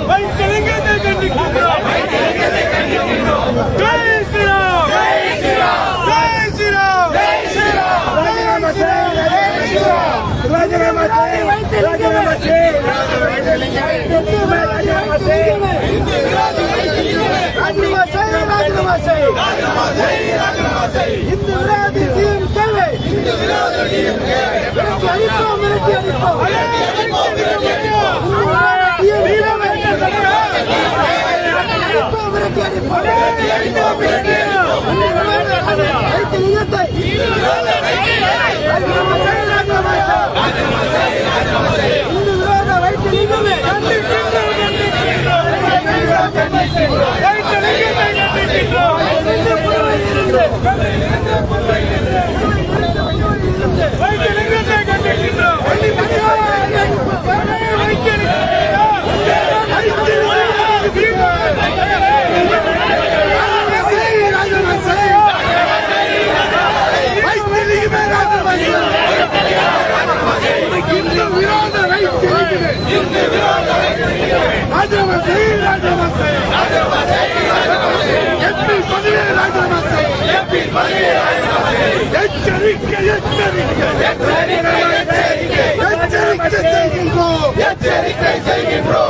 வைத்திலிங்கத்தை கண்டிக்கின்றோம். ஜெய் ஸ்ரீராம், ஜெய் ஸ்ரீராம், ஜெய் ஸ்ரீராம், ஜெய் ஸ்ரீராம், ராஜினாமா செய், ராஜினாமா செய், ராஜினாமா செய், ராஜினாமா செய், ராஜினாமா செய், ராஜினாமா செய், ராஜினாமா செய், ராஜினாமா செய். இந்து விரோதி டீம் தேவை, இந்து விரோதி டீம் தேவை. மிரட்டி அடிப்போம், மிரட்டி அடிப்போம், மிரட்டி அடிப்போம், மிரட்டி அடிப்போம். எச்சரிக்கை செய்கின்றோம்.